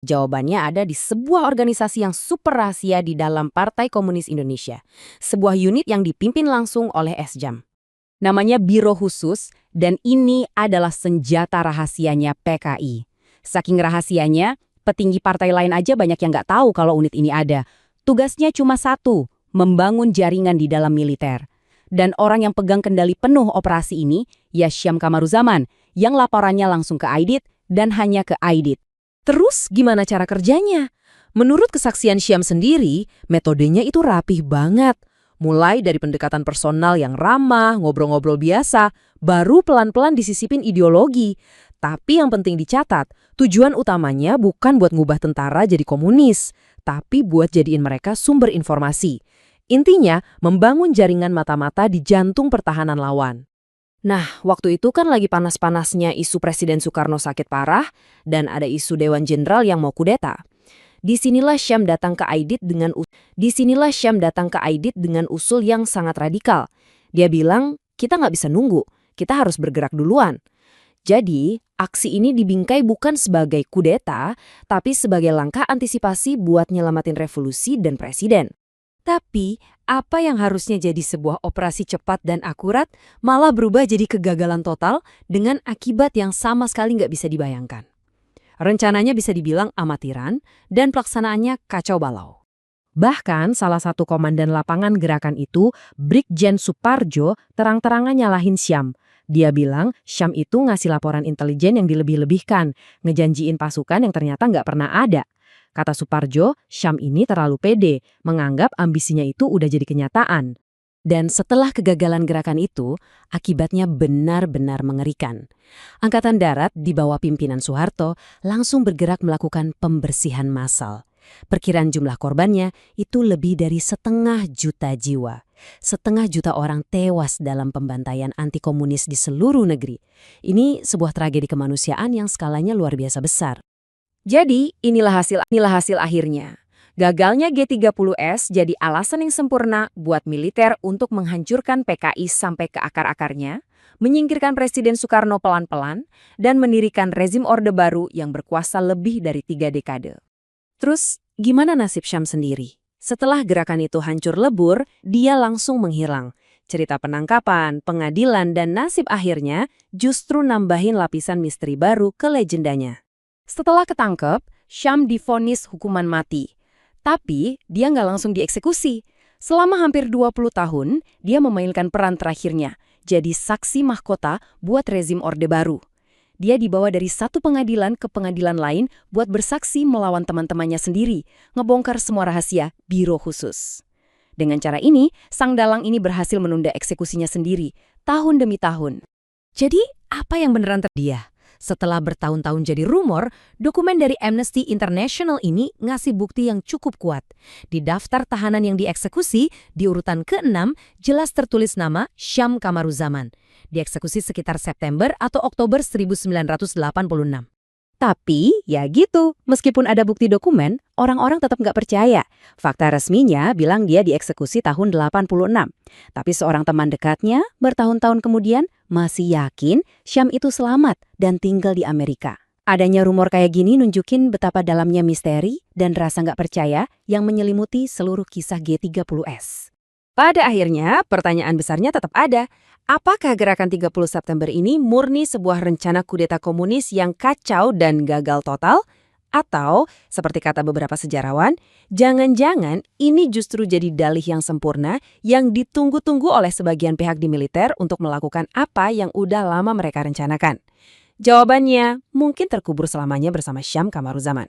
Jawabannya ada di sebuah organisasi yang super rahasia di dalam Partai Komunis Indonesia. Sebuah unit yang dipimpin langsung oleh Esjam. Namanya Biro Khusus, dan ini adalah senjata rahasianya PKI. Saking rahasianya, petinggi partai lain aja banyak yang nggak tahu kalau unit ini ada. Tugasnya cuma satu, membangun jaringan di dalam militer. Dan orang yang pegang kendali penuh operasi ini, ya Syam Kamaruzaman, yang laporannya langsung ke Aidit dan hanya ke Aidit. Terus gimana cara kerjanya? Menurut kesaksian Syam sendiri, metodenya itu rapih banget. Mulai dari pendekatan personal yang ramah, ngobrol-ngobrol biasa, baru pelan-pelan disisipin ideologi. Tapi yang penting dicatat, tujuan utamanya bukan buat ngubah tentara jadi komunis, tapi buat jadiin mereka sumber informasi. Intinya, membangun jaringan mata-mata di jantung pertahanan lawan. Nah, waktu itu kan lagi panas-panasnya isu Presiden Soekarno sakit parah dan ada isu Dewan Jenderal yang mau kudeta. Disinilah Syam datang ke Aidit dengan usul yang sangat radikal. Dia bilang, kita nggak bisa nunggu, kita harus bergerak duluan. Jadi, aksi ini dibingkai bukan sebagai kudeta, tapi sebagai langkah antisipasi buat nyelamatin revolusi dan presiden. Tapi, apa yang harusnya jadi sebuah operasi cepat dan akurat malah berubah jadi kegagalan total dengan akibat yang sama sekali nggak bisa dibayangkan. Rencananya bisa dibilang amatiran dan pelaksanaannya kacau balau. Bahkan salah satu komandan lapangan gerakan itu, Brigjen Suparjo, terang-terangan nyalahin Syam. Dia bilang Syam itu ngasih laporan intelijen yang dilebih-lebihkan, ngejanjiin pasukan yang ternyata nggak pernah ada. Kata Suparjo, Syam ini terlalu pede, menganggap ambisinya itu udah jadi kenyataan. Dan setelah kegagalan gerakan itu, akibatnya benar-benar mengerikan. Angkatan Darat di bawah pimpinan Soeharto langsung bergerak melakukan pembersihan massal. Perkiraan jumlah korbannya itu lebih dari 500.000 jiwa. 500.000 orang tewas dalam pembantaian anti-komunis di seluruh negeri. Ini sebuah tragedi kemanusiaan yang skalanya luar biasa besar. Jadi, inilah hasil akhirnya. Gagalnya G30S jadi alasan yang sempurna buat militer untuk menghancurkan PKI sampai ke akar-akarnya, menyingkirkan Presiden Soekarno pelan-pelan, dan mendirikan rezim Orde Baru yang berkuasa lebih dari 3 dekade. Terus, gimana nasib Syam sendiri? Setelah gerakan itu hancur lebur, dia langsung menghilang. Cerita penangkapan, pengadilan, dan nasib akhirnya justru nambahin lapisan misteri baru ke legendanya. Setelah ketangkep, Syam divonis hukuman mati. Tapi, dia nggak langsung dieksekusi. Selama hampir 20 tahun, dia memainkan peran terakhirnya, jadi saksi mahkota buat rezim Orde Baru. Dia dibawa dari satu pengadilan ke pengadilan lain buat bersaksi melawan teman-temannya sendiri, ngebongkar semua rahasia Biro Khusus. Dengan cara ini, sang dalang ini berhasil menunda eksekusinya sendiri, tahun demi tahun. Jadi, apa yang beneran terjadi? Setelah bertahun-tahun jadi rumor, dokumen dari Amnesty International ini ngasih bukti yang cukup kuat. Di daftar tahanan yang dieksekusi, di urutan ke-6, jelas tertulis nama Syam Kamaruzaman. Dieksekusi sekitar September atau Oktober 1986. Tapi, ya gitu, meskipun ada bukti dokumen, orang-orang tetap nggak percaya. Fakta resminya bilang dia dieksekusi tahun 86. Tapi seorang teman dekatnya, bertahun-tahun kemudian, masih yakin Syam itu selamat dan tinggal di Amerika. Adanya rumor kayak gini nunjukin betapa dalamnya misteri dan rasa nggak percaya yang menyelimuti seluruh kisah G30S. Pada akhirnya, pertanyaan besarnya tetap ada. Apakah gerakan 30 September ini murni sebuah rencana kudeta komunis yang kacau dan gagal total? Atau, seperti kata beberapa sejarawan, jangan-jangan ini justru jadi dalih yang sempurna yang ditunggu-tunggu oleh sebagian pihak di militer untuk melakukan apa yang udah lama mereka rencanakan? Jawabannya mungkin terkubur selamanya bersama Syam Kamaruzaman.